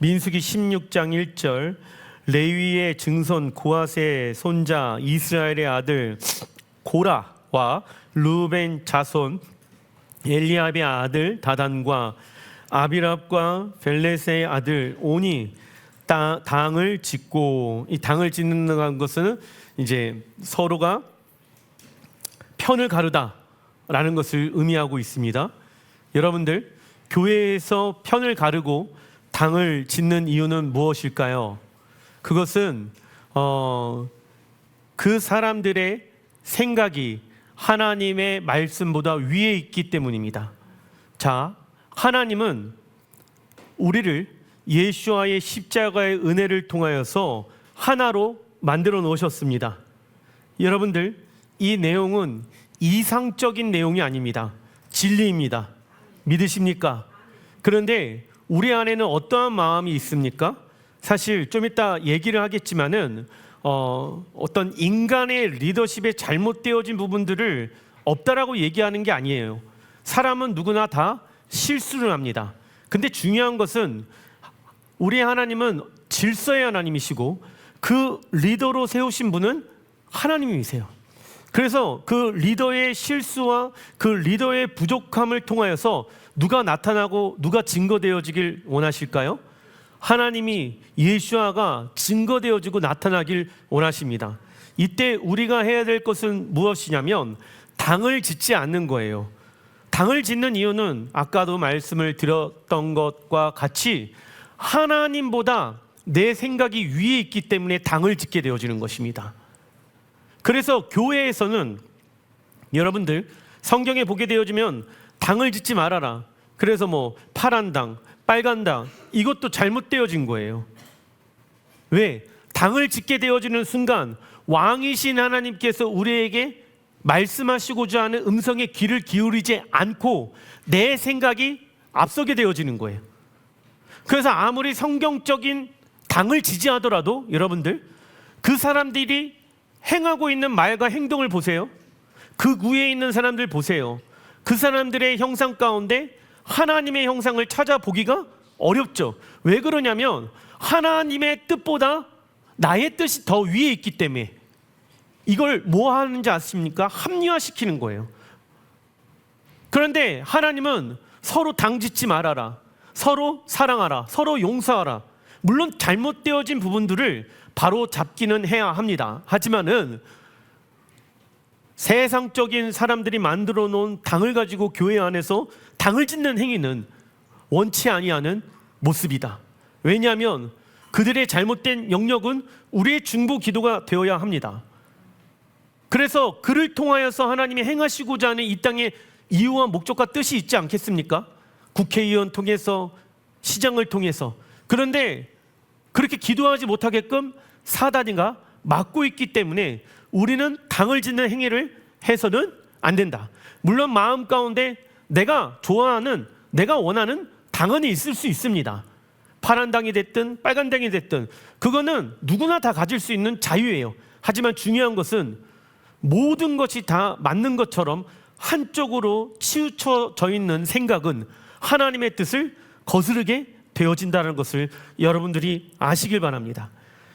민수기 16장 1절 레위의 증손 고핫의 손자 이스라엘의 아들 고라와 르우벤 자손 엘리압의 아들 다단과 아비랍과 벨렛의 아들 온이 당을 짓고, 이 당을 짓는 것은 이제 서로가 편을 가르다라는 것을 의미하고 있습니다. 여러분들, 교회에서 편을 가르고 당을 짓는 이유는 무엇일까요? 그것은 그 사람들의 생각이 하나님의 말씀보다 위에 있기 때문입니다. 자, 하나님은 우리를 예수와의 십자가의 은혜를 통하여서 하나로 만들어 놓으셨습니다. 여러분들, 이 내용은 이상적인 내용이 아닙니다. 진리입니다. 믿으십니까? 그런데 우리 안에는 어떠한 마음이 있습니까? 사실 좀 이따 얘기를 하겠지만은 어떤 인간의 리더십에 잘못되어진 부분들을 없다라고 얘기하는 게 아니에요. 사람은 누구나 다 실수를 합니다. 근데 중요한 것은 우리 하나님은 질서의 하나님이시고 그 리더로 세우신 분은 하나님이세요. 그래서 그 리더의 실수와 그 리더의 부족함을 통하여서 누가 나타나고 누가 증거되어지길 원하실까요? 하나님이 예수아가 증거되어지고 나타나길 원하십니다. 이때 우리가 해야 될 것은 무엇이냐면 당을 짓지 않는 거예요. 당을 짓는 이유는 아까도 말씀을 드렸던 것과 같이 하나님보다 내 생각이 위에 있기 때문에 당을 짓게 되어지는 것입니다. 그래서 교회에서는 여러분들 성경에 보게 되어지면 당을 짓지 말아라. 그래서 뭐 파란 당, 빨간 당, 이것도 잘못되어진 거예요. 왜? 당을 짓게 되어지는 순간 왕이신 하나님께서 우리에게 말씀하시고자 하는 음성에 귀를 기울이지 않고 내 생각이 앞서게 되어지는 거예요. 그래서 아무리 성경적인 당을 지지하더라도 여러분들, 그 사람들이 행하고 있는 말과 행동을 보세요. 그 위에 있는 사람들 보세요. 그 사람들의 형상 가운데 하나님의 형상을 찾아보기가 어렵죠. 왜 그러냐면 하나님의 뜻보다 나의 뜻이 더 위에 있기 때문에. 이걸 뭐 하는지 아십니까? 합리화시키는 거예요. 그런데 하나님은 서로 당짓지 말아라, 서로 사랑하라, 서로 용서하라. 물론 잘못되어진 부분들을 바로 잡기는 해야 합니다. 하지만은 세상적인 사람들이 만들어 놓은 당을 가지고 교회 안에서 당을 짓는 행위는 원치 아니하는 모습이다. 왜냐하면 그들의 잘못된 영역은 우리의 중보 기도가 되어야 합니다. 그래서 그를 통하여서 하나님이 행하시고자 하는 이 땅의 이유와 목적과 뜻이 있지 않겠습니까? 국회의원 통해서, 시장을 통해서. 그런데 그렇게 기도하지 못하게끔 사단이가 막고 있기 때문에 우리는 당을 짓는 행위를 해서는 안 된다. 물론 마음 가운데 내가 좋아하는, 내가 원하는 당은 있을 수 있습니다. 파란 당이 됐든 빨간 당이 됐든 그거는 누구나 다 가질 수 있는 자유예요. 하지만 중요한 것은 모든 것이 다 맞는 것처럼 한쪽으로 치우쳐져 있는 생각은 하나님의 뜻을 거스르게 되어진다는 것을 여러분들이 아시길 바랍니다.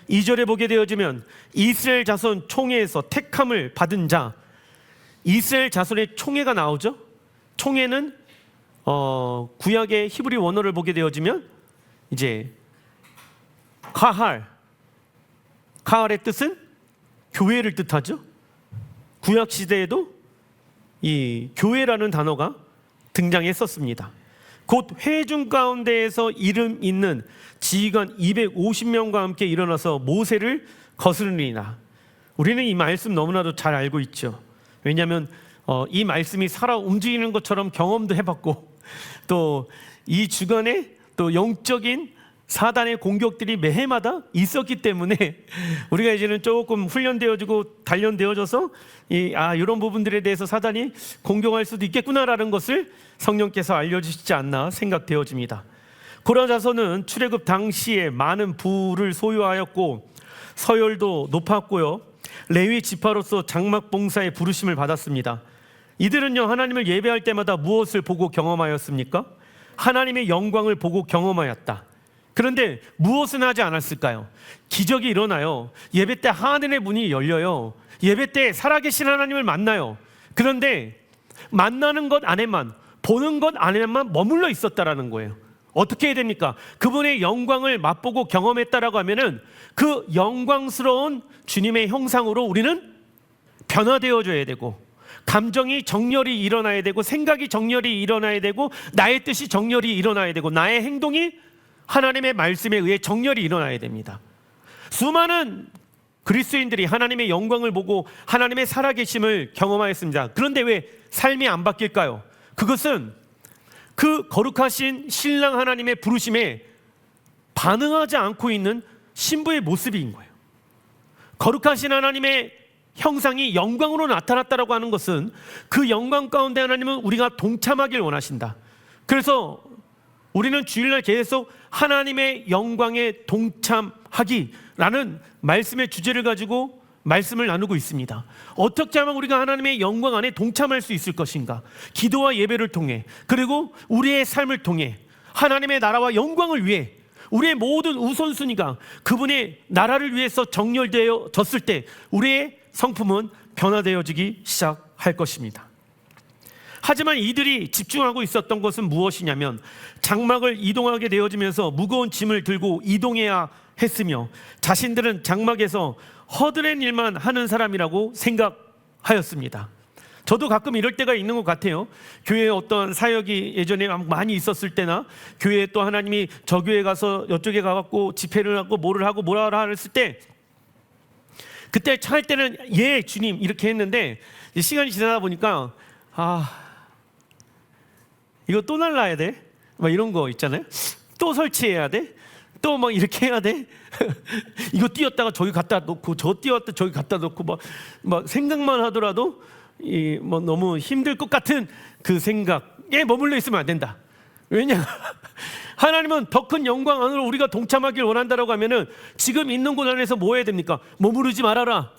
2절에 보게 되어지면 이스라엘 자손 총회에서 택함을 받은 자, 이스라엘 자손의 총회가 나오죠. 총회는 구약의 히브리 원어를 보게 되어지면 이제 카할의 뜻은 교회를 뜻하죠. 구약 시대에도 이 교회라는 단어가 등장했었습니다. 곧 회중 가운데에서 이름 있는 지휘관 250명과 함께 일어나서 모세를 거스르니라. 우리는 이 말씀 너무나도 잘 알고 있죠. 왜냐하면 이 말씀이 살아 움직이는 것처럼 경험도 해봤고, 또 이 주간에 또 영적인 사단의 공격들이 매해마다 있었기 때문에 우리가 이제는 조금 훈련되어지고 단련되어져서 이런 부분들에 대해서 사단이 공격할 수도 있겠구나라는 것을 성령께서 알려주시지 않나 생각되어집니다. 고라 자손은 출애굽 당시에 많은 부를 소유하였고 서열도 높았고요, 레위 지파로서 장막 봉사에 부르심을 받았습니다. 이들은요, 하나님을 예배할 때마다 무엇을 보고 경험하였습니까? 하나님의 영광을 보고 경험하였다. 그런데 무엇은 하지 않았을까요? 기적이 일어나요. 예배 때 하늘의 문이 열려요. 예배 때 살아계신 하나님을 만나요. 그런데 만나는 것 안에만, 보는 것 안에만 머물러 있었다라는 거예요. 어떻게 해야 됩니까? 그분의 영광을 맛보고 경험했다라고 하면은 그 영광스러운 주님의 형상으로 우리는 변화되어져야 되고, 감정이 정렬이 일어나야 되고, 생각이 정렬이 일어나야 되고, 나의 뜻이 정렬이 일어나야 되고, 나의 행동이 하나님의 말씀에 의해 정렬이 일어나야 됩니다. 수많은 그리스도인들이 하나님의 영광을 보고 하나님의 살아계심을 경험하였습니다. 그런데 왜 삶이 안 바뀔까요? 그것은 그 거룩하신 신랑 하나님의 부르심에 반응하지 않고 있는 신부의 모습인 거예요. 거룩하신 하나님의 형상이 영광으로 나타났다라고 하는 것은 그 영광 가운데 하나님은 우리가 동참하길 원하신다. 그래서 우리는 주일날 계속 하나님의 영광에 동참하기라는 말씀의 주제를 가지고 말씀을 나누고 있습니다. 어떻게 하면 우리가 하나님의 영광 안에 동참할 수 있을 것인가? 기도와 예배를 통해, 그리고 우리의 삶을 통해 하나님의 나라와 영광을 위해 우리의 모든 우선순위가 그분의 나라를 위해서 정렬되어졌을 때 우리의 성품은 변화되어지기 시작할 것입니다. 하지만 이들이 집중하고 있었던 것은 무엇이냐면, 장막을 이동하게 되어지면서 무거운 짐을 들고 이동해야 했으며 자신들은 장막에서 허드렛 일만 하는 사람이라고 생각하였습니다. 저도 가끔 이럴 때가 있는 것 같아요. 교회에 어떤 사역이 예전에 많이 있었을 때나, 교회에 또 하나님이 저 교회 가서 이쪽에 가갖고 집회를 하고 뭐를 하고 뭐라 했을 때, 그때 할 때는 예 주님 이렇게 했는데, 시간이 지나다 보니까 이거 또 날라야 돼? 막 이런 거 있잖아요. 또 설치해야 돼? 또 막 이렇게 해야 돼? 이거 띄었다가 저기 갖다 놓고, 저 띄웠다 저기 갖다 놓고, 막 생각만 하더라도 뭐 너무 힘들 것 같은 그 생각에 머물러 있으면 안 된다. 왜냐? 하나님은 더 큰 영광 안으로 우리가 동참하길 원한다라고 하면은 지금 있는 곳 안에서 뭐 해야 됩니까? 머무르지 말아라.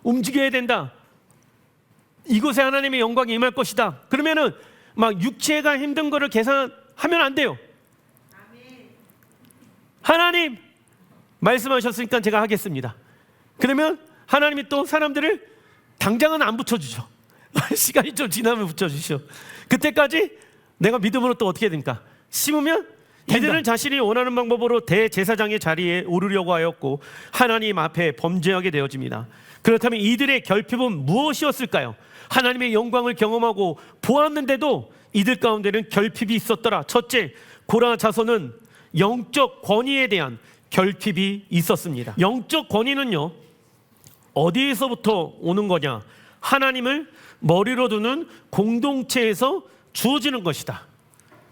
움직여야 된다. 이곳에 하나님의 영광이 임할 것이다. 그러면은 막 육체가 힘든 거를 계산하면 안 돼요. 하나님 말씀하셨으니까 제가 하겠습니다. 그러면 하나님이 또 사람들을 당장은 안 붙여주죠. 시간이 좀 지나면 붙여주시오. 그때까지 내가 믿음으로 또 어떻게 됩니까? 심으면 이들은 자신이 원하는 방법으로 대제사장의 자리에 오르려고 하였고 하나님 앞에 범죄하게 되어집니다. 그렇다면 이들의 결핍은 무엇이었을까요? 하나님의 영광을 경험하고 보았는데도 이들 가운데는 결핍이 있었더라. 첫째, 고라 자손은 영적 권위에 대한 결핍이 있었습니다. 영적 권위는요, 어디에서부터 오는 거냐? 하나님을 머리로 두는 공동체에서 주어지는 것이다.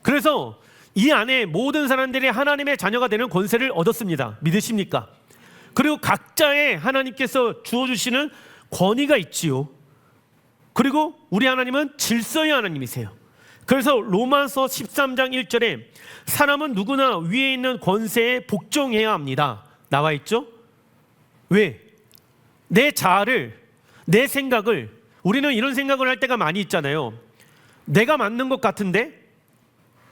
그래서 이 안에 모든 사람들이 하나님의 자녀가 되는 권세를 얻었습니다. 믿으십니까? 그리고 각자의 하나님께서 주어주시는 권위가 있지요. 그리고 우리 하나님은 질서의 하나님이세요. 그래서 로마서 13장 1절에 사람은 누구나 위에 있는 권세에 복종해야 합니다. 나와 있죠? 왜? 내 자아를, 내 생각을, 우리는 이런 생각을 할 때가 많이 있잖아요. 내가 맞는 것 같은데?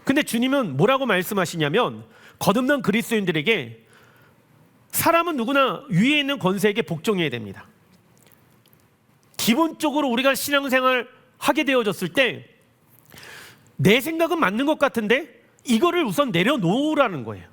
근데 주님은 뭐라고 말씀하시냐면, 거듭난 그리스도인들에게 사람은 누구나 위에 있는 권세에게 복종해야 됩니다. 기본적으로 우리가 신앙생활 하게 되어졌을 때 내 생각은 맞는 것 같은데 이거를 우선 내려놓으라는 거예요.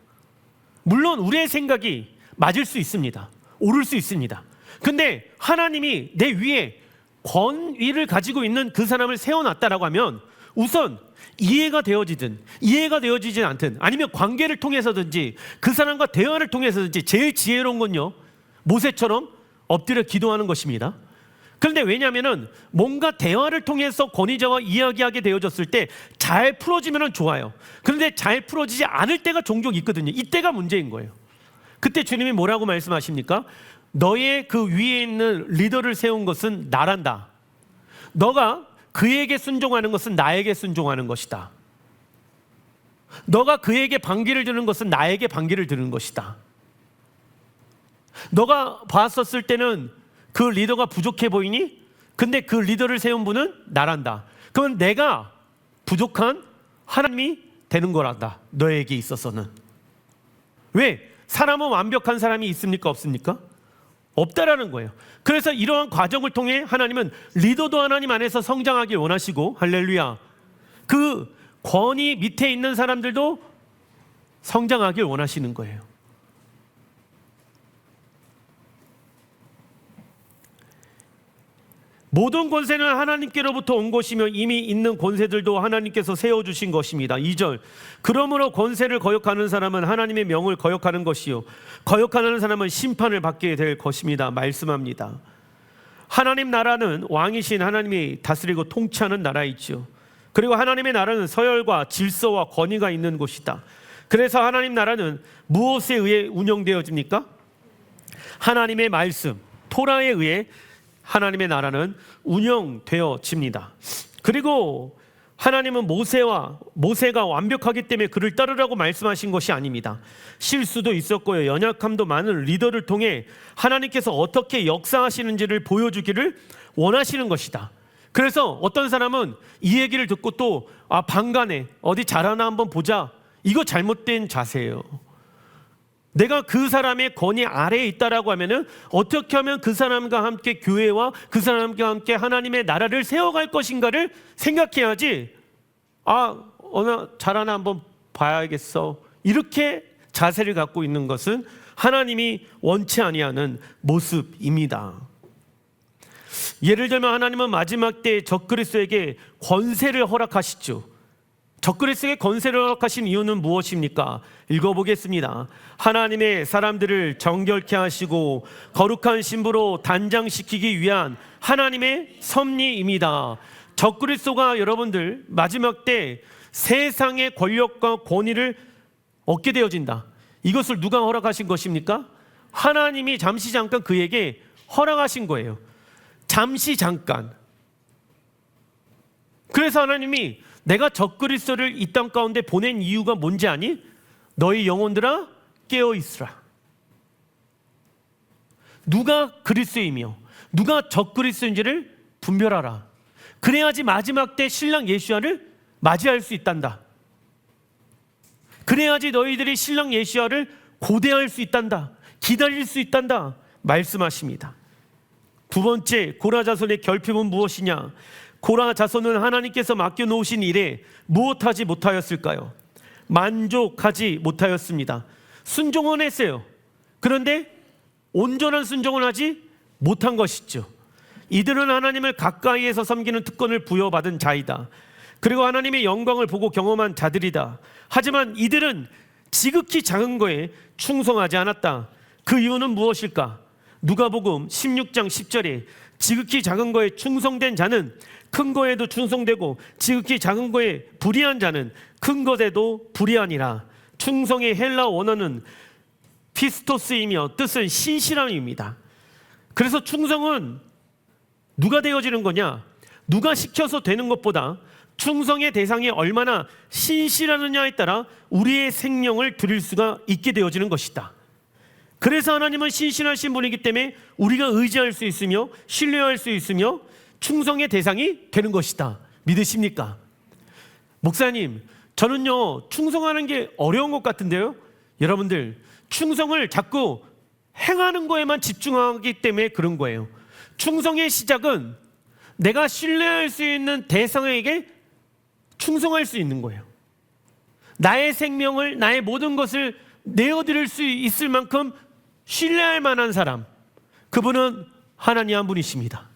물론 우리의 생각이 맞을 수 있습니다. 옳을 수 있습니다. 근데 하나님이 내 위에 권위를 가지고 있는 그 사람을 세워놨다라고 하면 우선 이해가 되어지든 이해가 되어지진 않든, 아니면 관계를 통해서든지 그 사람과 대화를 통해서든지 제일 지혜로운 건요, 모세처럼 엎드려 기도하는 것입니다. 그런데 왜냐하면 뭔가 대화를 통해서 권위자와 이야기하게 되어졌을 때 잘 풀어지면 좋아요. 그런데 잘 풀어지지 않을 때가 종종 있거든요. 이때가 문제인 거예요. 그때 주님이 뭐라고 말씀하십니까? 너의 그 위에 있는 리더를 세운 것은 나란다. 너가 그에게 순종하는 것은 나에게 순종하는 것이다. 너가 그에게 반기를 드는 것은 나에게 반기를 드는 것이다. 너가 봤었을 때는 그 리더가 부족해 보이니? 근데 그 리더를 세운 분은 나란다. 그러면 내가 부족한 하나님이 되는 거란다. 너에게 있어서는. 왜? 사람은 완벽한 사람이 있습니까? 없습니까? 없다라는 거예요. 그래서 이러한 과정을 통해 하나님은 리더도 하나님 안에서 성장하길 원하시고, 할렐루야, 그 권위 밑에 있는 사람들도 성장하길 원하시는 거예요. 모든 권세는 하나님께로부터 온 것이며 이미 있는 권세들도 하나님께서 세워주신 것입니다. 2절, 그러므로 권세를 거역하는 사람은 하나님의 명을 거역하는 것이요 거역하는 사람은 심판을 받게 될 것입니다. 말씀합니다. 하나님 나라는 왕이신 하나님이 다스리고 통치하는 나라이죠. 그리고 하나님의 나라는 서열과 질서와 권위가 있는 곳이다. 그래서 하나님 나라는 무엇에 의해 운영되어집니까? 하나님의 말씀, 토라에 의해 하나님의 나라는 운영되어집니다. 그리고 하나님은 모세가 완벽하기 때문에 그를 따르라고 말씀하신 것이 아닙니다. 실수도 있었고요, 연약함도 많은 리더를 통해 하나님께서 어떻게 역사하시는지를 보여주기를 원하시는 것이다. 그래서 어떤 사람은 이 얘기를 듣고 또 방간에 어디 잘하나 한번 보자, 이거 잘못된 자세예요. 내가 그 사람의 권위 아래에 있다라고 하면은 어떻게 하면 그 사람과 함께 교회와 그 사람과 함께 하나님의 나라를 세워갈 것인가를 생각해야지, 어느 잘하나 한번 봐야겠어, 이렇게 자세를 갖고 있는 것은 하나님이 원치 아니하는 모습입니다. 예를 들면 하나님은 마지막 때 적그리스도에게 권세를 허락하시죠. 적그리스도에게 권세를 허락하신 이유는 무엇입니까? 읽어보겠습니다. 하나님의 사람들을 정결케 하시고 거룩한 신부로 단장시키기 위한 하나님의 섭리입니다. 적그리스도가 여러분들 마지막 때 세상의 권력과 권위를 얻게 되어진다. 이것을 누가 허락하신 것입니까? 하나님이 잠시 잠깐 그에게 허락하신 거예요. 잠시 잠깐. 그래서 하나님이 내가 적그리스도를 이 땅 가운데 보낸 이유가 뭔지 아니? 너희 영혼들아 깨어 있으라. 누가 그리스도이며 누가 적그리스도인지를 분별하라. 그래야지 마지막 때 신랑 예수야를 맞이할 수 있단다. 그래야지 너희들이 신랑 예수야를 고대할 수 있단다. 기다릴 수 있단다 말씀하십니다. 두 번째, 고라 자손의 결핍은 무엇이냐? 고라 자손은 하나님께서 맡겨놓으신 일에 무엇하지 못하였을까요? 만족하지 못하였습니다. 순종은 했어요. 그런데 온전한 순종을 하지 못한 것이죠. 이들은 하나님을 가까이에서 섬기는 특권을 부여받은 자이다. 그리고 하나님의 영광을 보고 경험한 자들이다. 하지만 이들은 지극히 작은 거에 충성하지 않았다. 그 이유는 무엇일까? 누가복음 16장 10절에 지극히 작은 거에 충성된 자는 큰 거에도 충성되고 지극히 작은 거에 불의한 자는 큰 것에도 불의하니라. 충성의 헬라 원어는 피스토스이며 뜻은 신실함입니다. 그래서 충성은 누가 되어지는 거냐? 누가 시켜서 되는 것보다 충성의 대상이 얼마나 신실하느냐에 따라 우리의 생명을 드릴 수가 있게 되어지는 것이다. 그래서 하나님은 신실하신 분이기 때문에 우리가 의지할 수 있으며 신뢰할 수 있으며 충성의 대상이 되는 것이다. 믿으십니까? 목사님, 저는요 충성하는 게 어려운 것 같은데요. 여러분들, 충성을 자꾸 행하는 거에만 집중하기 때문에 그런 거예요. 충성의 시작은 내가 신뢰할 수 있는 대상에게 충성할 수 있는 거예요. 나의 생명을, 나의 모든 것을 내어드릴 수 있을 만큼 신뢰할 만한 사람, 그분은 하나님 한 분이십니다.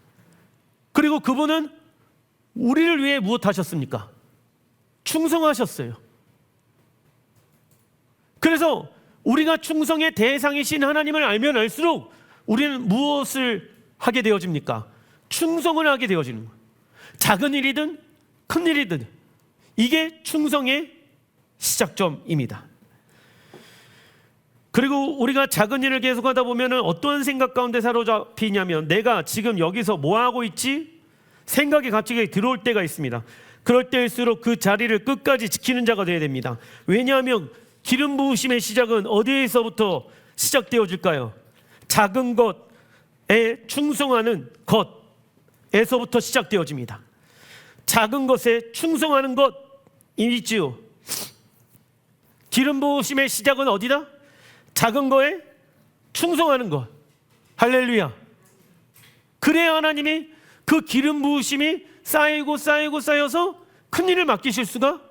그리고 그분은 우리를 위해 무엇 하셨습니까? 충성하셨어요. 그래서 우리가 충성의 대상이신 하나님을 알면 알수록 우리는 무엇을 하게 되어집니까? 충성을 하게 되어지는 거예요. 작은 일이든 큰 일이든 이게 충성의 시작점입니다. 그리고 우리가 작은 일을 계속하다 보면 어떤 생각 가운데 사로잡히냐면, 내가 지금 여기서 뭐 하고 있지? 생각이 갑자기 들어올 때가 있습니다. 그럴 때일수록 그 자리를 끝까지 지키는 자가 되어야 됩니다. 왜냐하면 기름 부으심의 시작은 어디에서부터 시작되어질까요? 작은 것에 충성하는 것에서부터 시작되어집니다. 작은 것에 충성하는 것이지요. 기름 부으심의 시작은 어디다? 작은 거에 충성하는 것. 할렐루야. 그래야 하나님이 그 기름 부으심이 쌓여서 큰 일을 맡기실 수가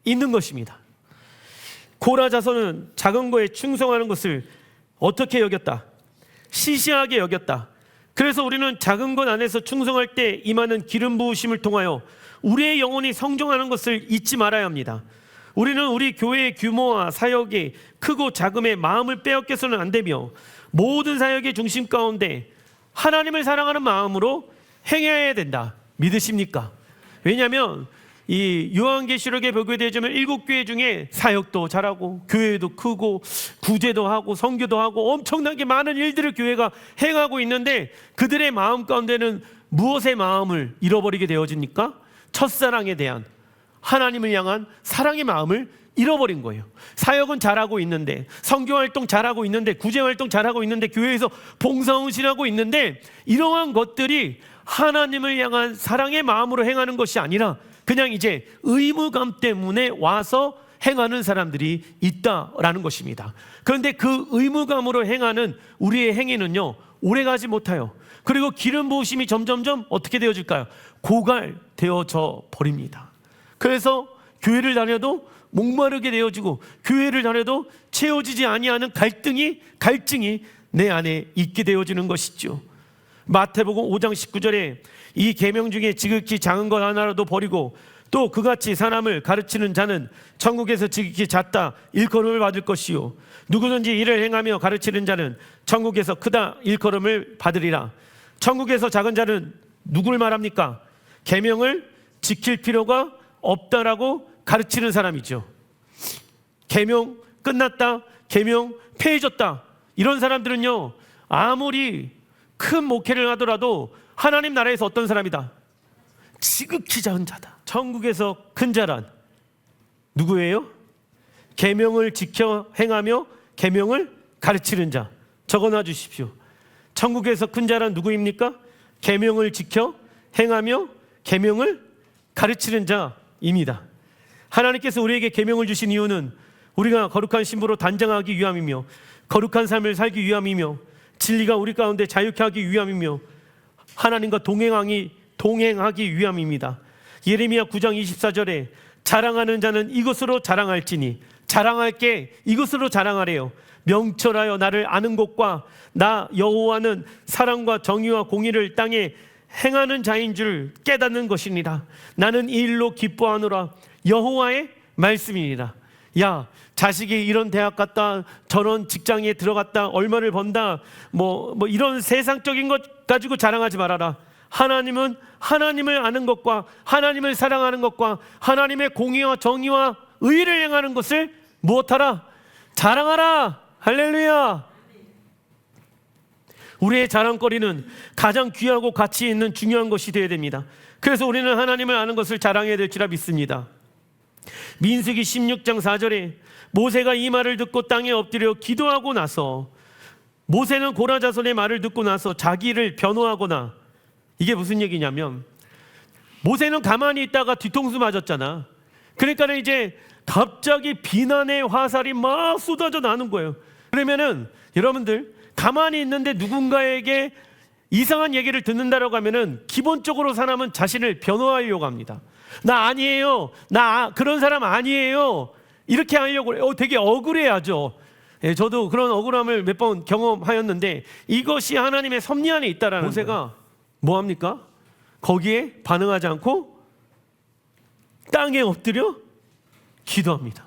있는 것입니다. 고라 자손은 작은 거에 충성하는 것을 어떻게 여겼다? 시시하게 여겼다. 그래서 우리는 작은 것 안에서 충성할 때 임하는 기름 부으심을 통하여 우리의 영혼이 성장하는 것을 잊지 말아야 합니다. 우리는 우리 교회의 규모와 사역이 크고 작음에 마음을 빼앗겨서는 안 되며 모든 사역의 중심 가운데 하나님을 사랑하는 마음으로 행해야 된다. 믿으십니까? 왜냐하면 이 요한계시록에 보게 되자면 7교회 중에 사역도 잘하고 교회도 크고 구제도 하고 선교도 하고 엄청나게 많은 일들을 교회가 행하고 있는데 그들의 마음 가운데는 무엇의 마음을 잃어버리게 되어집니까? 첫사랑에 대한 하나님을 향한 사랑의 마음을 잃어버린 거예요. 사역은 잘하고 있는데, 선교활동 잘하고 있는데, 구제활동 잘하고 있는데, 교회에서 봉사운신하고 있는데 이러한 것들이 하나님을 향한 사랑의 마음으로 행하는 것이 아니라 그냥 이제 의무감 때문에 와서 행하는 사람들이 있다라는 것입니다. 그런데 그 의무감으로 행하는 우리의 행위는요, 오래가지 못해요. 그리고 기름 부으심이 점점점 어떻게 되어질까요? 고갈되어져 버립니다. 그래서 교회를 다녀도 목마르게 되어지고 교회를 다녀도 채워지지 아니하는 갈증이 내 안에 있게 되어지는 것이죠. 마태복음 5장 19절에 이 계명 중에 지극히 작은 것 하나라도 버리고 또 그같이 사람을 가르치는 자는 천국에서 지극히 작다 일컬음을 받을 것이요 누구든지 이를 행하며 가르치는 자는 천국에서 크다 일컬음을 받으리라. 천국에서 작은 자는 누구를 말합니까? 계명을 지킬 필요가 없다라고 가르치는 사람이죠. 계명 끝났다, 계명 폐해졌다, 이런 사람들은요 아무리 큰 목회를 하더라도 하나님 나라에서 어떤 사람이다? 지극히 작은 자다. 천국에서 큰 자란 누구예요? 계명을 지켜 행하며 계명을 가르치는 자. 적어놔 주십시오. 천국에서 큰 자란 누구입니까? 계명을 지켜 행하며 계명을 가르치는 자입니다. 하나님께서 우리에게 계명을 주신 이유는 우리가 거룩한 신부로 단장하기 위함이며 거룩한 삶을 살기 위함이며 진리가 우리 가운데 자유케 하기 위함이며 하나님과 동행하기 위함입니다. 예레미야 9장 24절에 자랑하는 자는 이것으로 자랑할지니 자랑할 게 이것으로 자랑하래요. 명철하여 나를 아는 것과 나 여호와는 사랑과 정의와 공의를 땅에 행하는 자인 줄 깨닫는 것이니라. 나는 이 일로 기뻐하노라. 여호와의 말씀이니라. 야, 자식이 이런 대학 갔다 저런 직장에 들어갔다 얼마를 번다 뭐 이런 세상적인 것 가지고 자랑하지 말아라. 하나님은 하나님을 아는 것과 하나님을 사랑하는 것과 하나님의 공의와 정의와 의를 행하는 것을 무엇하라? 자랑하라. 할렐루야. 우리의 자랑거리는 가장 귀하고 가치 있는 중요한 것이 되어야 됩니다. 그래서 우리는 하나님을 아는 것을 자랑해야 될지라 믿습니다. 민수기 16장 4절에 모세가 이 말을 듣고 땅에 엎드려 기도하고 나서 모세는 고라 자손의 말을 듣고 나서 자기를 변호하거나, 이게 무슨 얘기냐면 모세는 가만히 있다가 뒤통수 맞았잖아. 그러니까 이제 갑자기 비난의 화살이 막 쏟아져 나는 거예요. 그러면은 여러분들 가만히 있는데 누군가에게 이상한 얘기를 듣는다라고 하면은 기본적으로 사람은 자신을 변호하려고 합니다. 나 아니에요. 나 그런 사람 아니에요. 이렇게 하려고 해요. 되게 억울해하죠. 예, 저도 그런 억울함을 몇 번 경험하였는데 이것이 하나님의 섭리 안에 있다라는 모세가 뭐합니까? 거기에 반응하지 않고 땅에 엎드려 기도합니다.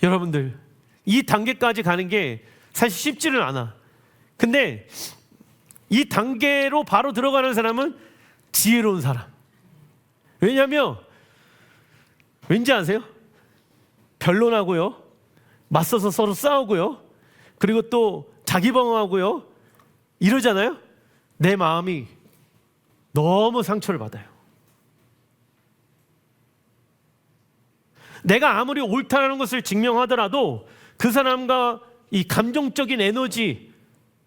여러분들 이 단계까지 가는 게 사실 쉽지는 않아. 근데 이 단계로 바로 들어가는 사람은 지혜로운 사람. 왜냐하면 왠지 아세요? 변론하고요, 맞서서 서로 싸우고요, 그리고 또 자기 방어하고요 이러잖아요. 내 마음이 너무 상처를 받아요. 내가 아무리 옳다라는 것을 증명하더라도 그 사람과 이 감정적인 에너지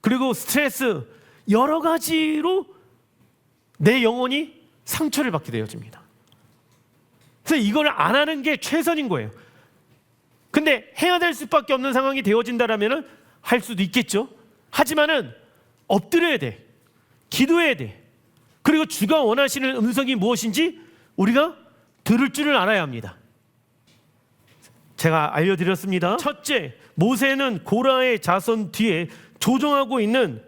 그리고 스트레스 여러 가지로 내 영혼이 상처를 받게 되어집니다. 그래서 이걸 안 하는 게 최선인 거예요. 근데 해야 될 수밖에 없는 상황이 되어진다라면 할 수도 있겠죠. 하지만은 엎드려야 돼. 기도해야 돼. 그리고 주가 원하시는 음성이 무엇인지 우리가 들을 줄을 알아야 합니다. 제가 알려드렸습니다. 첫째, 모세는 고라의 자손 뒤에 조종하고 있는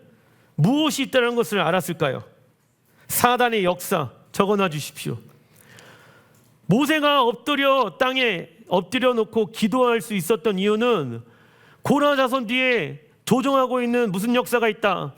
무엇이 있다는 것을 알았을까요? 사단의 역사 적어놔 주십시오. 모세가 땅에 엎드려 놓고 기도할 수 있었던 이유는 고라 자손 뒤에 조종하고 있는 무슨 역사가 있다?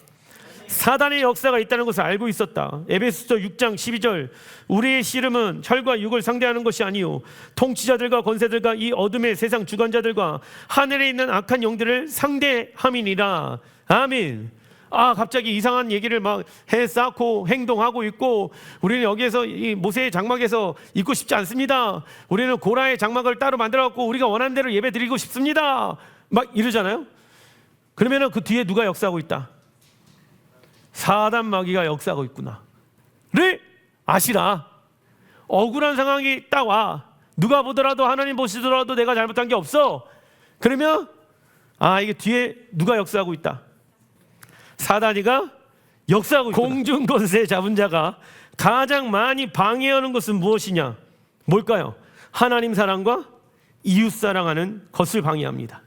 사단의 역사가 있다는 것을 알고 있었다. 에베소서 6장 12절, 우리의 씨름은 혈과 육을 상대하는 것이 아니요 통치자들과 권세들과 이 어둠의 세상 주관자들과 하늘에 있는 악한 영들을 상대함이니라. 아멘. 갑자기 이상한 얘기를 막 해 쌓고 행동하고 있고, 우리는 여기에서 이 모세의 장막에서 있고 싶지 않습니다. 우리는 고라의 장막을 따로 만들어 갖고 우리가 원하는 대로 예배 드리고 싶습니다. 막 이러잖아요. 그러면은 그 뒤에 누가 역사하고 있다? 사단 마귀가 역사하고 있구나를 아시라. 억울한 상황이 딱 와. 누가 보더라도, 하나님 보시더라도 내가 잘못한 게 없어. 그러면 이게 뒤에 누가 역사하고 있다? 사단이가 역사하고 있구나. 공중 권세 잡은 자가 가장 많이 방해하는 것은 무엇이냐? 뭘까요? 하나님 사랑과 이웃 사랑하는 것을 방해합니다.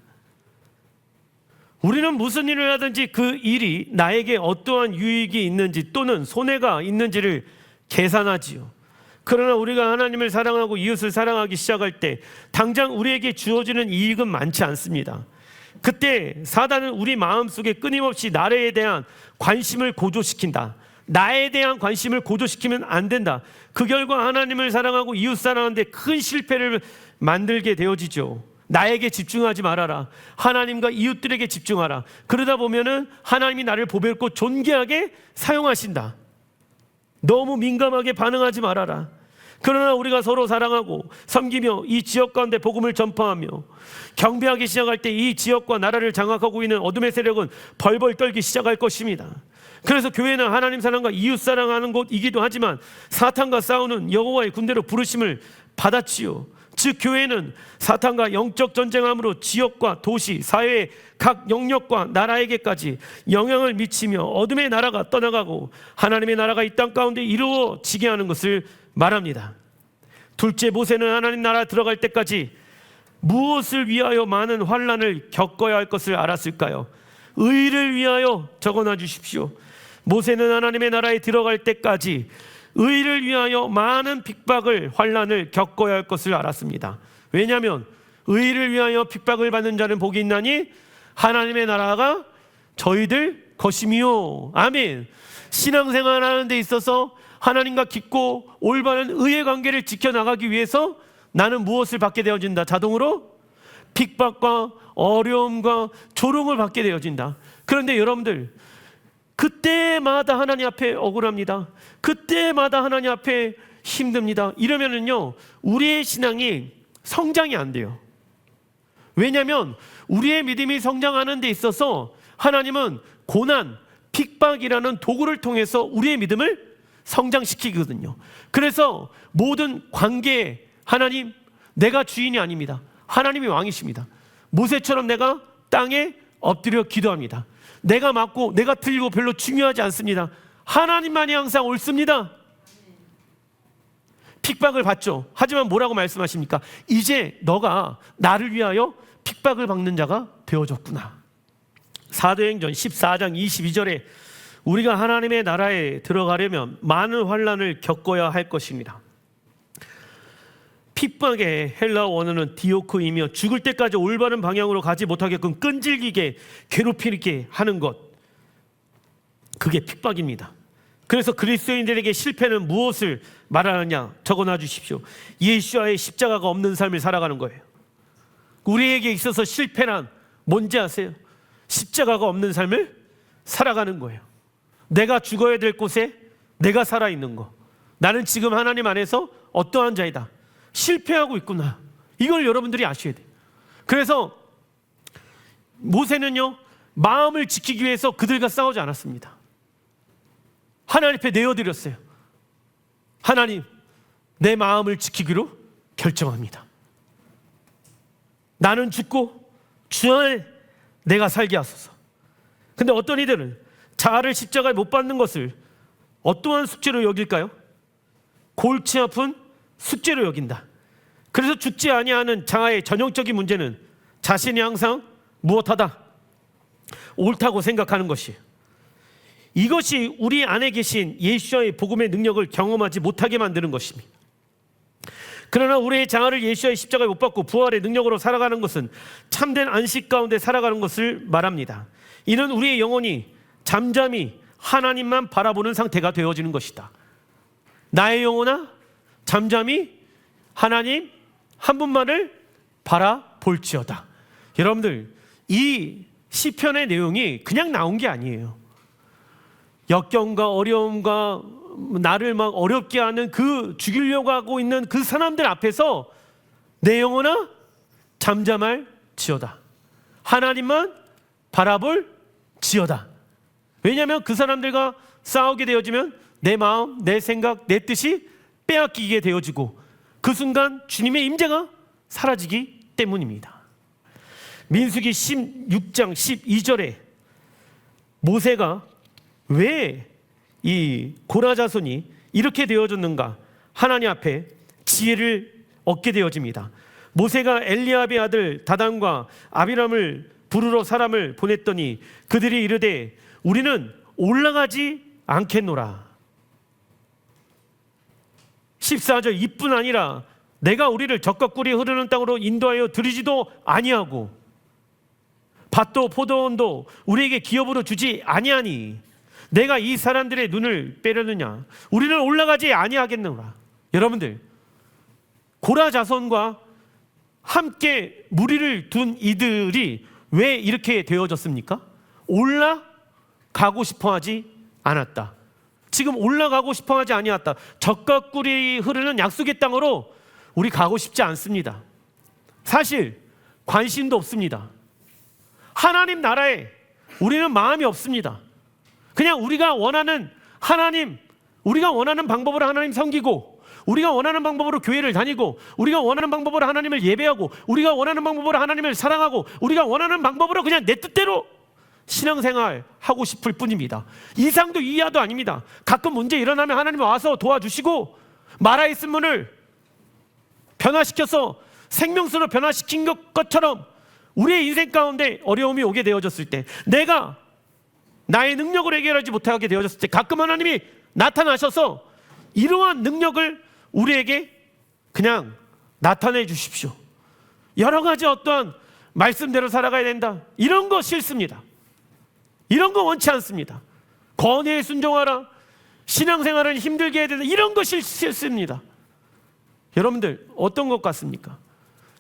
우리는 무슨 일을 하든지 그 일이 나에게 어떠한 유익이 있는지 또는 손해가 있는지를 계산하지요. 그러나 우리가 하나님을 사랑하고 이웃을 사랑하기 시작할 때 당장 우리에게 주어지는 이익은 많지 않습니다. 그때 사단은 우리 마음속에 끊임없이 나에 대한 관심을 고조시킨다. 나에 대한 관심을 고조시키면 안 된다. 그 결과 하나님을 사랑하고 이웃 사랑하는데 큰 실패를 만들게 되어지죠. 나에게 집중하지 말아라. 하나님과 이웃들에게 집중하라. 그러다 보면은 하나님이 나를 보배롭고 존귀하게 사용하신다. 너무 민감하게 반응하지 말아라. 그러나 우리가 서로 사랑하고 섬기며 이 지역 가운데 복음을 전파하며 경배하기 시작할 때 이 지역과 나라를 장악하고 있는 어둠의 세력은 벌벌 떨기 시작할 것입니다. 그래서 교회는 하나님 사랑과 이웃 사랑하는 곳이기도 하지만 사탄과 싸우는 여호와의 군대로 부르심을 받았지요. 즉 교회는 사탄과 영적 전쟁함으로 지역과 도시, 사회의 각 영역과 나라에게까지 영향을 미치며 어둠의 나라가 떠나가고 하나님의 나라가 이 땅 가운데 이루어지게 하는 것을 말합니다. 둘째, 모세는 하나님 나라 들어갈 때까지 무엇을 위하여 많은 환난을 겪어야 할 것을 알았을까요? 의를 위하여 적어놔 주십시오. 모세는 하나님의 나라에 들어갈 때까지 의를 위하여 많은 핍박을, 환난을 겪어야 할 것을 알았습니다. 왜냐하면 의를 위하여 핍박을 받는 자는 복이 있나니 하나님의 나라가 저희들 것이미요. 아멘. 신앙생활 하는 데 있어서 하나님과 깊고 올바른 의의 관계를 지켜나가기 위해서 나는 무엇을 받게 되어진다? 자동으로 핍박과 어려움과 조롱을 받게 되어진다. 그런데 여러분들, 그때마다 하나님 앞에 억울합니다. 그때마다 하나님 앞에 힘듭니다. 이러면은요, 우리의 신앙이 성장이 안 돼요. 왜냐하면 우리의 믿음이 성장하는 데 있어서 하나님은 고난, 핍박이라는 도구를 통해서 우리의 믿음을 성장시키거든요. 그래서 모든 관계에 하나님, 내가 주인이 아닙니다. 하나님이 왕이십니다. 모세처럼 내가 땅에 엎드려 기도합니다. 내가 맞고 내가 틀리고 별로 중요하지 않습니다. 하나님만이 항상 옳습니다. 핍박을 받죠. 하지만 뭐라고 말씀하십니까? 이제 너가 나를 위하여 핍박을 받는 자가 되어졌구나. 사도행전 14장 22절에 우리가 하나님의 나라에 들어가려면 많은 환난을 겪어야 할 것입니다. 핍박의 헬라어 원어는 디오크이며 죽을 때까지 올바른 방향으로 가지 못하게끔 끈질기게 괴롭히게 하는 것, 그게 핍박입니다. 그래서 그리스도인들에게 실패는 무엇을 말하느냐 적어놔 주십시오. 예수와의 십자가가 없는 삶을 살아가는 거예요. 우리에게 있어서 실패란 뭔지 아세요? 십자가가 없는 삶을 살아가는 거예요. 내가 죽어야 될 곳에 내가 살아있는 거, 나는 지금 하나님 안에서 어떠한 자이다, 실패하고 있구나, 이걸 여러분들이 아셔야 돼요. 그래서 모세는요, 마음을 지키기 위해서 그들과 싸우지 않았습니다. 하나님 앞에 내어드렸어요. 하나님, 내 마음을 지키기로 결정합니다. 나는 죽고 주 안에 내가 살게 하소서. 근데 어떤 이들은 자아를 십자가에 못 박는 것을 어떠한 숙제로 여길까요? 골치 아픈 숙제로 여긴다. 그래서 죽지 아니하는 자아의 전형적인 문제는 자신이 항상 무엇하다? 옳다고 생각하는 것이에요. 이것이 우리 안에 계신 예수와의 복음의 능력을 경험하지 못하게 만드는 것입니다. 그러나 우리의 자아를 예수와의 십자가에 못 박고 부활의 능력으로 살아가는 것은 참된 안식 가운데 살아가는 것을 말합니다. 이는 우리의 영혼이 잠잠히 하나님만 바라보는 상태가 되어지는 것이다. 나의 영혼아, 잠잠히 하나님 한 분만을 바라볼지어다. 여러분들, 이 시편의 내용이 그냥 나온 게 아니에요. 역경과 어려움과 나를 막 어렵게 하는 그 죽이려고 하고 있는 그 사람들 앞에서 내 영혼아 잠잠할지어다. 하나님만 바라볼지어다. 왜냐하면 그 사람들과 싸우게 되어지면 내 마음, 내 생각, 내 뜻이 빼앗기게 되어지고 그 순간 주님의 임재가 사라지기 때문입니다. 민수기 16장 12절에 모세가 왜 이 고라 자손이 이렇게 되어졌는가 하나님 앞에 지혜를 얻게 되어집니다. 모세가 엘리압의 아들 다단과 아비람을 부르러 사람을 보냈더니 그들이 이르되 우리는 올라가지 않겠노라. 14절 이뿐 아니라 내가 우리를 적과 꿀이 흐르는 땅으로 인도하여 드리지도 아니하고 밭도 포도원도 우리에게 기업으로 주지 아니하니 내가 이 사람들의 눈을 빼려느냐. 우리는 올라가지 아니하겠노라. 여러분들, 고라 자손과 함께 무리를 둔 이들이 왜 이렇게 되어졌습니까? 올라가고 싶어하지 않았다. 지금 올라가고 싶어하지 아니었다. 적과 꿀이 흐르는 약속의 땅으로 우리 가고 싶지 않습니다. 사실 관심도 없습니다. 하나님 나라에 우리는 마음이 없습니다. 그냥 우리가 원하는 하나님, 우리가 원하는 방법으로 하나님 섬기고, 우리가 원하는 방법으로 교회를 다니고, 우리가 원하는 방법으로 하나님을 예배하고, 우리가 원하는 방법으로 하나님을 사랑하고, 우리가 원하는 방법으로 그냥 내 뜻대로 신앙생활 하고 싶을 뿐입니다. 이상도 이하도 아닙니다. 가끔 문제 일어나면 하나님 와서 도와주시고 말아있은 문을 변화시켜서 생명수로 변화시킨 것처럼 우리의 인생 가운데 어려움이 오게 되어졌을 때, 내가 나의 능력으로 해결하지 못하게 되어졌을 때 가끔 하나님이 나타나셔서 이러한 능력을 우리에게 그냥 나타내 주십시오. 여러 가지 어떠한 말씀대로 살아가야 된다, 이런 거 싫습니다. 이런 거 원치 않습니다. 권위에 순종하라, 신앙생활은 힘들게 해야 된다, 이런 거 싫습니다. 여러분들 어떤 것 같습니까?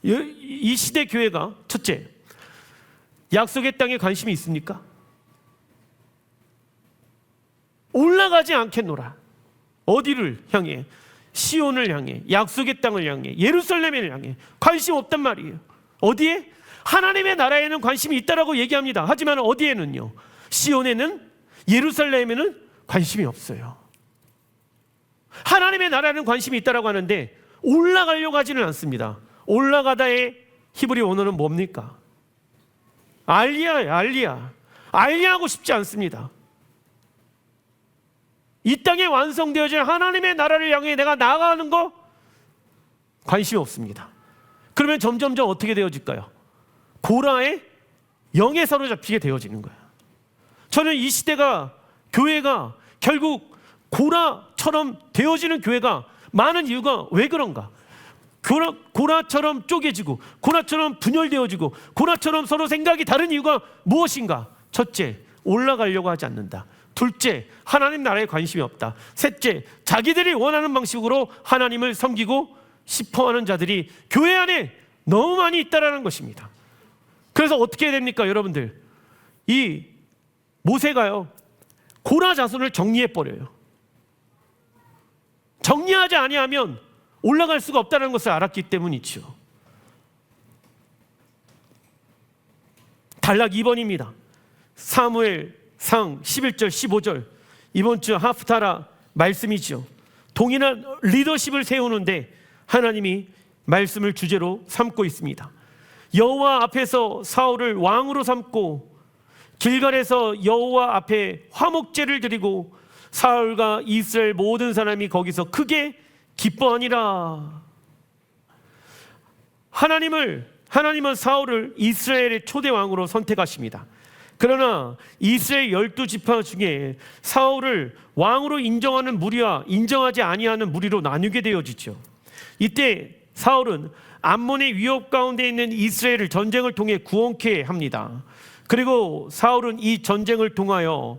이 시대 교회가 첫째, 약속의 땅에 관심이 있습니까? 올라가지 않겠노라. 어디를 향해? 시온을 향해, 약속의 땅을 향해, 예루살렘을 향해 관심 없단 말이에요. 어디에? 하나님의 나라에는 관심이 있다라고 얘기합니다. 하지만 어디에는요? 시온에는, 예루살렘에는 관심이 없어요. 하나님의 나라에는 관심이 있다라고 하는데 올라가려고 하지는 않습니다. 올라가다의 히브리 원어는 뭡니까? 알리야예요. 알리야하고 싶지 않습니다. 이 땅에 완성되어질 하나님의 나라를 향해 내가 나아가는 거 관심이 없습니다. 그러면 점점점 어떻게 되어질까요? 고라의 영에 사로잡히게 되어지는 거예요. 저는 이 시대가, 교회가 결국 고라처럼 되어지는 교회가 많은 이유가 왜 그런가? 고라처럼 쪼개지고, 고라처럼 분열되어지고, 고라처럼 서로 생각이 다른 이유가 무엇인가? 첫째, 올라가려고 하지 않는다. 둘째, 하나님 나라에 관심이 없다. 셋째, 자기들이 원하는 방식으로 하나님을 섬기고 싶어하는 자들이 교회 안에 너무 많이 있다라는 것입니다. 그래서 어떻게 해야 됩니까, 여러분들? 이 모세가요, 고라 자손을 정리해 버려요. 정리하지 아니하면 올라갈 수가 없다는 것을 알았기 때문이죠. 단락 2번입니다. 사무엘상 11절 15절, 이번 주 하프타라 말씀이죠. 동일한 리더십을 세우는데 하나님이 말씀을 주제로 삼고 있습니다. 여호와 앞에서 사울을 왕으로 삼고 길갈에서 여호와 앞에 화목제를 드리고 사울과 이스라엘 모든 사람이 거기서 크게 기뻐하니라. 하나님은 사울을 이스라엘의 초대 왕으로 선택하십니다. 그러나 이스라엘 12지파 중에 사울을 왕으로 인정하는 무리와 인정하지 아니하는 무리로 나누게 되어지죠. 이때 사울은 암몬의 위협 가운데 있는 이스라엘을 전쟁을 통해 구원케 합니다. 그리고 사울은 이 전쟁을 통하여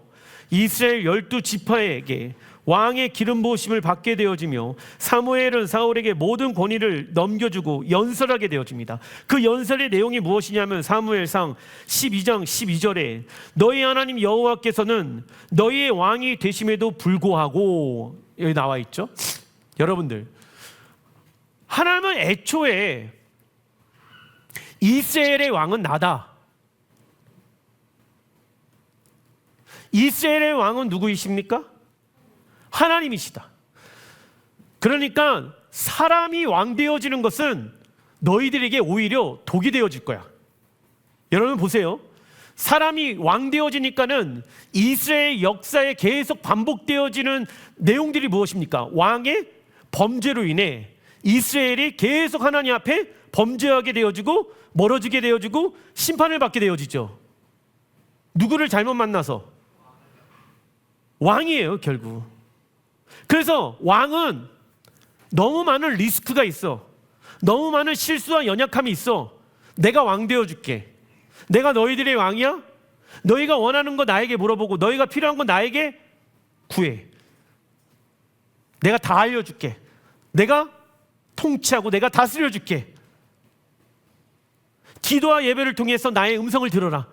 이스라엘 12지파에게 왕의 기름 부으심을 받게 되어지며 사무엘은 사울에게 모든 권위를 넘겨주고 연설하게 되어집니다. 그 연설의 내용이 무엇이냐면 사무엘상 12장 12절에 너희 하나님 여호와께서는 너희의 왕이 되심에도 불구하고, 여기 나와 있죠. 여러분들, 하나님은 애초에 이스라엘의 왕은 나다. 이스라엘의 왕은 누구이십니까? 하나님이시다. 그러니까 사람이 왕 되어지는 것은 너희들에게 오히려 독이 되어질 거야. 여러분 보세요. 사람이 왕 되어지니까는 이스라엘 역사에 계속 반복되어지는 내용들이 무엇입니까? 왕의 범죄로 인해 이스라엘이 계속 하나님 앞에 범죄하게 되어지고 멀어지게 되어지고 심판을 받게 되어지죠. 누구를 잘못 만나서? 왕이에요, 결국. 그래서 왕은 너무 많은 리스크가 있어. 너무 많은 실수와 연약함이 있어. 내가 왕 되어줄게. 내가 너희들의 왕이야? 너희가 원하는 거 나에게 물어보고 너희가 필요한 거 나에게 구해. 내가 다 알려줄게. 내가 통치하고 내가 다스려줄게. 기도와 예배를 통해서 나의 음성을 들어라.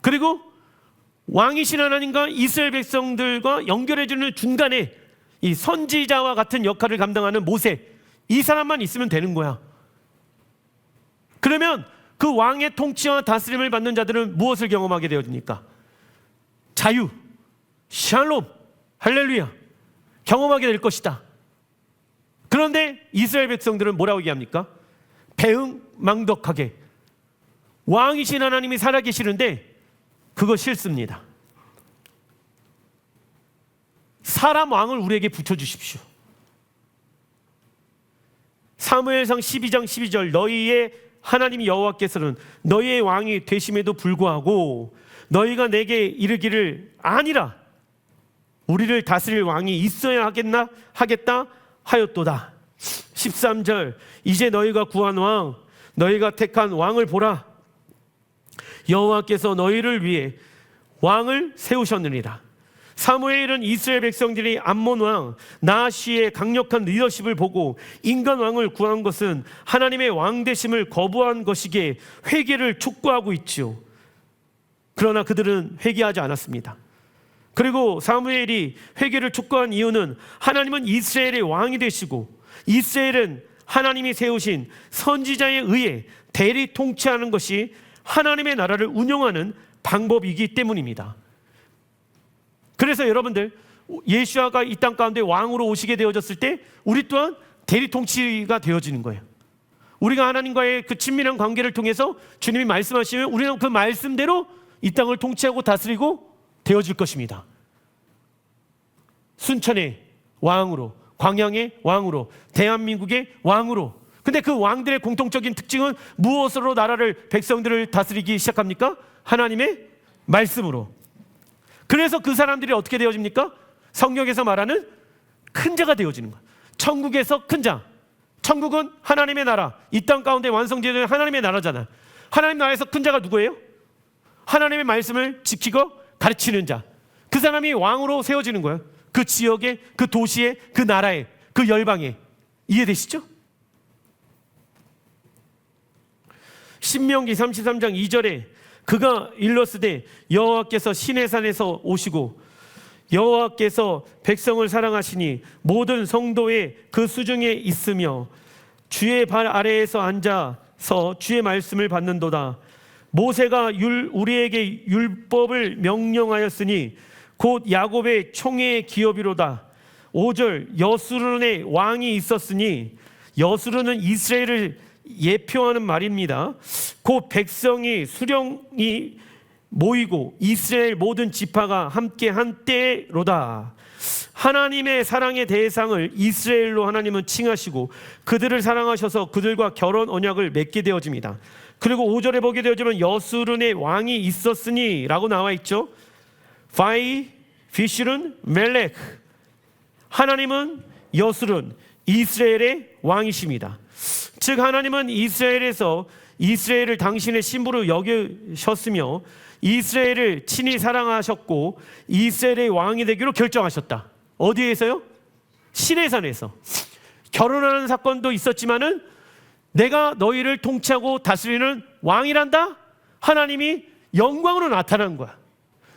그리고 왕이신 하나님과 이스라엘 백성들과 연결해주는 중간에 이 선지자와 같은 역할을 감당하는 모세, 이 사람만 있으면 되는 거야. 그러면 그 왕의 통치와 다스림을 받는 자들은 무엇을 경험하게 되어집니까? 자유, 샬롬, 할렐루야 경험하게 될 것이다. 그런데 이스라엘 백성들은 뭐라고 얘기합니까? 배은망덕하게. 왕이신 하나님이 살아계시는데 그거 싫습니다. 사람 왕을 우리에게 붙여주십시오. 사무엘상 12장 12절 너희의 하나님 여호와께서는 너희의 왕이 되심에도 불구하고 너희가 내게 이르기를 아니라 우리를 다스릴 왕이 있어야 하겠다 하였도다. 13절 이제 너희가 구한 왕 너희가 택한 왕을 보라. 여호와께서 너희를 위해 왕을 세우셨느니라. 사무엘은 이스라엘 백성들이 암몬 왕 나하시의 강력한 리더십을 보고 인간 왕을 구한 것은 하나님의 왕 되심을 거부한 것이기에 회개를 촉구하고 있지요. 그러나 그들은 회개하지 않았습니다. 그리고 사무엘이 회개를 촉구한 이유는 하나님은 이스라엘의 왕이 되시고 이스라엘은 하나님이 세우신 선지자에 의해 대리 통치하는 것이 하나님의 나라를 운영하는 방법이기 때문입니다. 그래서 여러분들 예수아가 이 땅 가운데 왕으로 오시게 되어졌을 때 우리 또한 대리 통치가 되어지는 거예요. 우리가 하나님과의 그 친밀한 관계를 통해서 주님이 말씀하시면 우리는 그 말씀대로 이 땅을 통치하고 다스리고 되어질 것입니다. 순천의 왕으로, 광양의 왕으로, 대한민국의 왕으로. 근데 그 왕들의 공통적인 특징은 무엇으로 나라를, 백성들을 다스리기 시작합니까? 하나님의 말씀으로. 그래서 그 사람들이 어떻게 되어집니까? 성경에서 말하는 큰 자가 되어지는 거예요. 천국에서 큰 자. 천국은 하나님의 나라, 이 땅 가운데 완성되는 하나님의 나라잖아요. 하나님 나라에서 큰 자가 누구예요? 하나님의 말씀을 지키고 가르치는 자. 그 사람이 왕으로 세워지는 거예요. 그 지역에, 그 도시에, 그 나라에, 그 열방에. 이해되시죠? 신명기 33장 2절에 그가 일렀으되 여호와께서 시내산에서 오시고 여호와께서 백성을 사랑하시니 모든 성도의 그 수중에 있으며 주의 발 아래에서 앉아서 주의 말씀을 받는도다. 모세가 우리에게 율법을 명령하였으니 곧 야곱의 총회의 기업이로다. 5절 여수론의 왕이 있었으니 여수론은 이스라엘을 예표하는 말입니다. 곧 백성이 수령이 모이고 이스라엘 모든 지파가 함께 한 때로다. 하나님의 사랑의 대상을 이스라엘로 하나님은 칭하시고 그들을 사랑하셔서 그들과 결혼 언약을 맺게 되어집니다. 그리고 5절에 보게 되어지면 여수른의 왕이 있었으니 라고 나와 있죠. 파이 비슈른 멜렉, 하나님은 여수른 이스라엘의 왕이십니다. 즉 하나님은 이스라엘에서 이스라엘을 당신의 신부로 여기셨으며 이스라엘을 친히 사랑하셨고 이스라엘의 왕이 되기로 결정하셨다. 어디에서요? 시내산에서. 결혼하는 사건도 있었지만은 내가 너희를 통치하고 다스리는 왕이란다. 하나님이 영광으로 나타난 거야.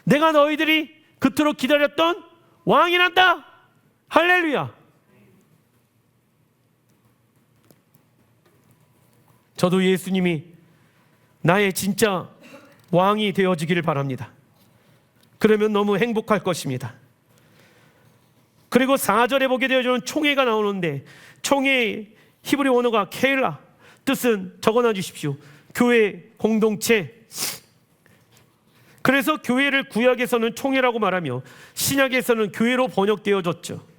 내가 너희들이 그토록 기다렸던 왕이란다. 할렐루야. 저도 예수님이 나의 진짜 왕이 되어지기를 바랍니다. 그러면 너무 행복할 것입니다. 그리고 4절에 보게 되어지는 총회가 나오는데 총회 히브리 원어가 케일라, 뜻은 적어놔 주십시오. 교회 공동체. 그래서 교회를 구약에서는 총회라고 말하며 신약에서는 교회로 번역되어졌죠.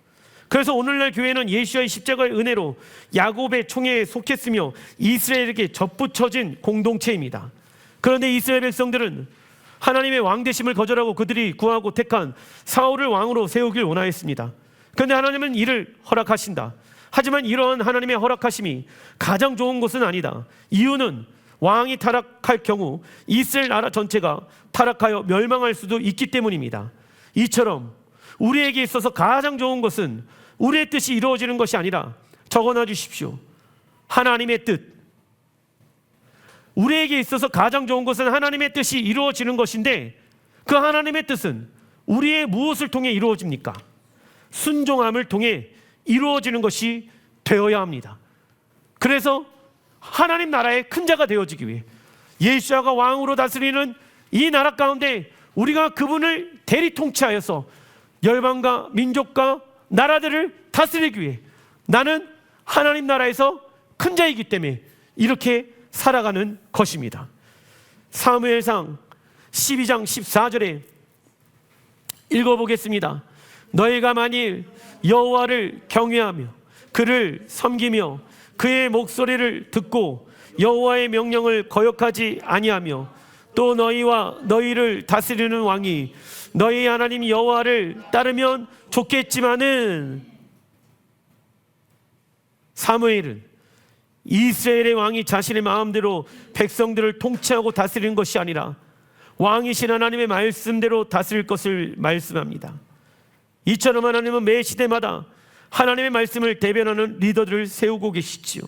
그래서 오늘날 교회는 예수와의 십자가의 은혜로 야곱의 총회에 속했으며 이스라엘에게 접붙여진 공동체입니다. 그런데 이스라엘 백성들은 하나님의 왕 되심을 거절하고 그들이 구하고 택한 사울을 왕으로 세우길 원하였습니다. 그런데 하나님은 이를 허락하신다. 하지만 이러한 하나님의 허락하심이 가장 좋은 것은 아니다. 이유는 왕이 타락할 경우 이스라엘 나라 전체가 타락하여 멸망할 수도 있기 때문입니다. 이처럼 우리에게 있어서 가장 좋은 것은 우리의 뜻이 이루어지는 것이 아니라 적어놔 주십시오. 하나님의 뜻. 우리에게 있어서 가장 좋은 것은 하나님의 뜻이 이루어지는 것인데 그 하나님의 뜻은 우리의 무엇을 통해 이루어집니까? 순종함을 통해 이루어지는 것이 되어야 합니다. 그래서 하나님 나라의 큰 자가 되어지기 위해 예수야가 왕으로 다스리는 이 나라 가운데 우리가 그분을 대리 통치하여서 열방과 민족과 나라들을 다스리기 위해 나는 하나님 나라에서 큰 자이기 때문에 이렇게 살아가는 것입니다. 사무엘상 12장 14절에 읽어보겠습니다. 너희가 만일 여호와를 경외하며 그를 섬기며 그의 목소리를 듣고 여호와의 명령을 거역하지 아니하며 또 너희와 너희를 다스리는 왕이 너희 하나님 여호와를 따르면 좋겠지만은, 사무엘은 이스라엘의 왕이 자신의 마음대로 백성들을 통치하고 다스리는 것이 아니라 왕이신 하나님의 말씀대로 다스릴 것을 말씀합니다. 이처럼 하나님은 매 시대마다 하나님의 말씀을 대변하는 리더들을 세우고 계시지요.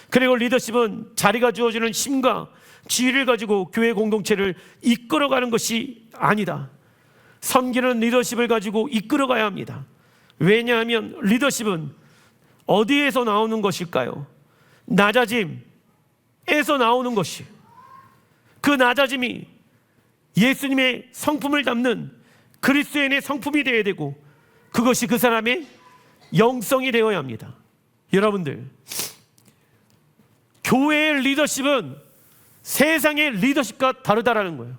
그리고 리더십은 자리가 주어지는 힘과 지위를 가지고 교회 공동체를 이끌어가는 것이 아니다. 섬기는 리더십을 가지고 이끌어가야 합니다. 왜냐하면 리더십은 어디에서 나오는 것일까요? 낮아짐에서 나오는 것이, 그 낮아짐이 예수님의 성품을 담는 그리스도인의 성품이 되어야 되고 그것이 그 사람의 영성이 되어야 합니다. 여러분들, 교회의 리더십은 세상의 리더십과 다르다라는 거예요.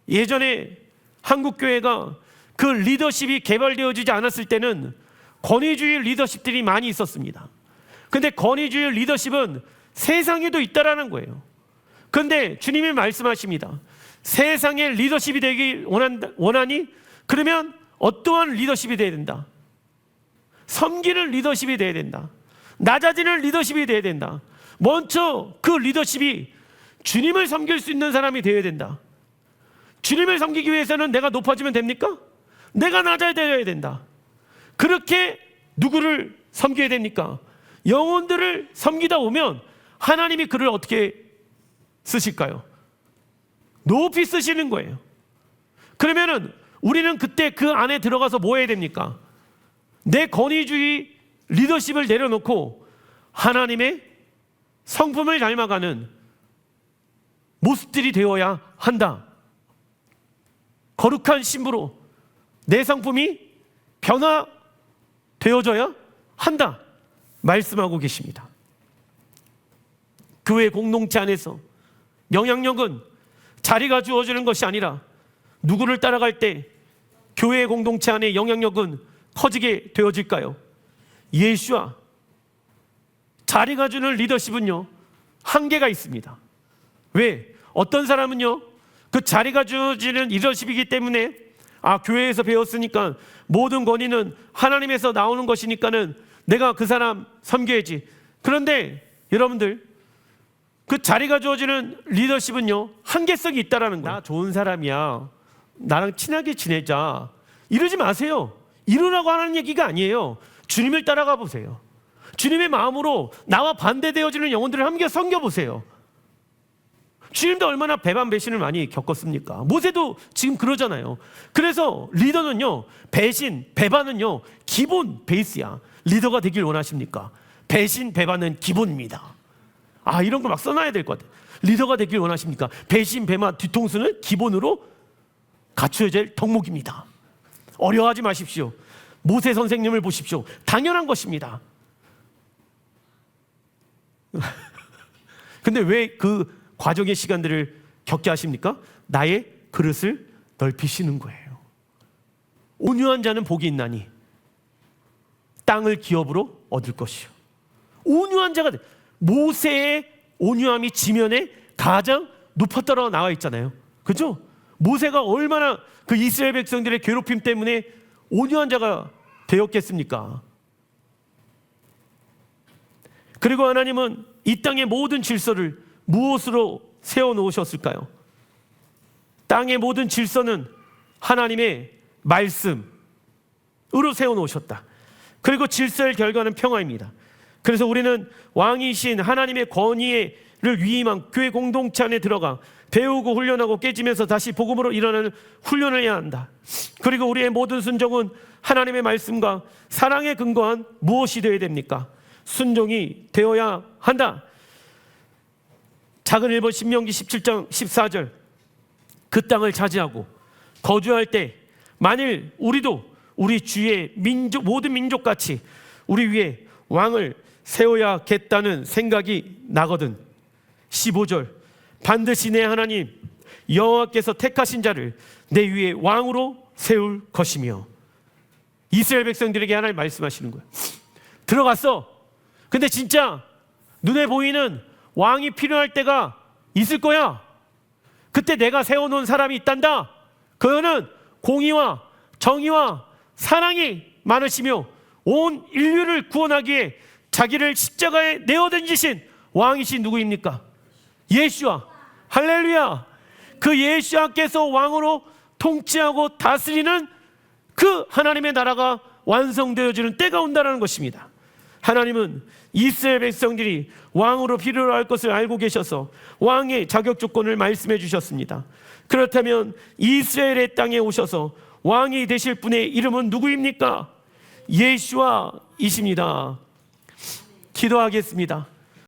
예전에 한국교회가 그 리더십이 개발되어지지 않았을 때는 권위주의 리더십들이 많이 있었습니다. 근데 권위주의 리더십은 세상에도 있다라는 거예요. 그런데 주님이 말씀하십니다. 세상의 리더십이 되기 원하니? 그러면 어떠한 리더십이 되어야 된다? 섬기는 리더십이 되어야 된다. 낮아지는 리더십이 되어야 된다. 먼저 그 리더십이 주님을 섬길 수 있는 사람이 되어야 된다. 주님을 섬기기 위해서는 내가 높아지면 됩니까? 내가 낮아져야 된다. 그렇게 누구를 섬겨야 됩니까? 영혼들을 섬기다 보면 하나님이 그를 어떻게 쓰실까요? 높이 쓰시는 거예요. 그러면은 우리는 그때 그 안에 들어가서 뭐 해야 됩니까? 내 권위주의 리더십을 내려놓고 하나님의 성품을 닮아가는 모습들이 되어야 한다. 거룩한 신부로 내 성품이 변화되어져야 한다 말씀하고 계십니다. 교회 공동체 안에서 영향력은 자리가 주어지는 것이 아니라 누구를 따라갈 때 교회 공동체 안에 영향력은 커지게 되어질까요? 예수와 자리가 주는 리더십은요, 한계가 있습니다. 왜? 어떤 사람은요, 그 자리가 주어지는 리더십이기 때문에 교회에서 배웠으니까 모든 권위는 하나님에서 나오는 것이니까는 내가 그 사람 섬겨야지. 그런데 여러분들, 그 자리가 주어지는 리더십은요, 한계성이 있다라는 거예요. 나 좋은 사람이야, 나랑 친하게 지내자, 이러지 마세요. 이러라고 하는 얘기가 아니에요. 주님을 따라가 보세요. 주님의 마음으로 나와 반대되어지는 영혼들을 함께 섬겨보세요. 주님도 얼마나 배반 배신을 많이 겪었습니까? 모세도 지금 그러잖아요. 그래서 리더는요, 배신, 배반은요, 기본 베이스야. 리더가 되길 원하십니까? 배신, 배반은 기본입니다. 이런 거 막 써놔야 될 것 같아요. 리더가 되길 원하십니까? 배신, 배반, 뒤통수는 기본으로 갖춰야 될 덕목입니다. 어려워하지 마십시오. 모세 선생님을 보십시오. 당연한 것입니다. 근데 왜 그 과정의 시간들을 겪게 하십니까? 나의 그릇을 넓히시는 거예요. 온유한 자는 복이 있나니 땅을 기업으로 얻을 것이요. 온유한 자가, 모세의 온유함이 지면에 가장 높았다라고 나와 있잖아요. 그죠? 모세가 얼마나 그 이스라엘 백성들의 괴롭힘 때문에 온유한 자가 되었겠습니까? 그리고 하나님은 이 땅의 모든 질서를 무엇으로 세워놓으셨을까요? 땅의 모든 질서는 하나님의 말씀으로 세워놓으셨다. 그리고 질서의 결과는 평화입니다. 그래서 우리는 왕이신 하나님의 권위를 위임한 교회 공동체 안에 들어가 배우고 훈련하고 깨지면서 다시 복음으로 일어나는 훈련을 해야 한다. 그리고 우리의 모든 순종은 하나님의 말씀과 사랑에 근거한 무엇이 되어야 됩니까? 순종이 되어야 한다. 작은 1번 신명기 17장 14절, 그 땅을 차지하고 거주할 때 만일 우리도 우리 주의 민족, 모든 민족같이 우리 위에 왕을 세워야겠다는 생각이 나거든. 15절, 반드시 내 하나님 여호와께서 택하신 자를 내 위에 왕으로 세울 것이며. 이스라엘 백성들에게 하나님 말씀하시는 거예요. 들어갔어. 근데 진짜 눈에 보이는 왕이 필요할 때가 있을 거야. 그때 내가 세워놓은 사람이 있단다. 그는 공의와 정의와 사랑이 많으시며 온 인류를 구원하기에 자기를 십자가에 내어던지신 왕이신 누구입니까? 예수와. 할렐루야. 그 예수와께서 왕으로 통치하고 다스리는 그 하나님의 나라가 완성되어지는 때가 온다는 것입니다. 하나님은 이스라엘 백성들이 왕으로 필요로 할 것을 알고 계셔서 왕의 자격 조건을 말씀해 주셨습니다. 그렇다면 이스라엘의 땅에 오셔서 왕이 되실 분의 이름은 누구입니까? 예수와이십니다. 기도하겠습니다.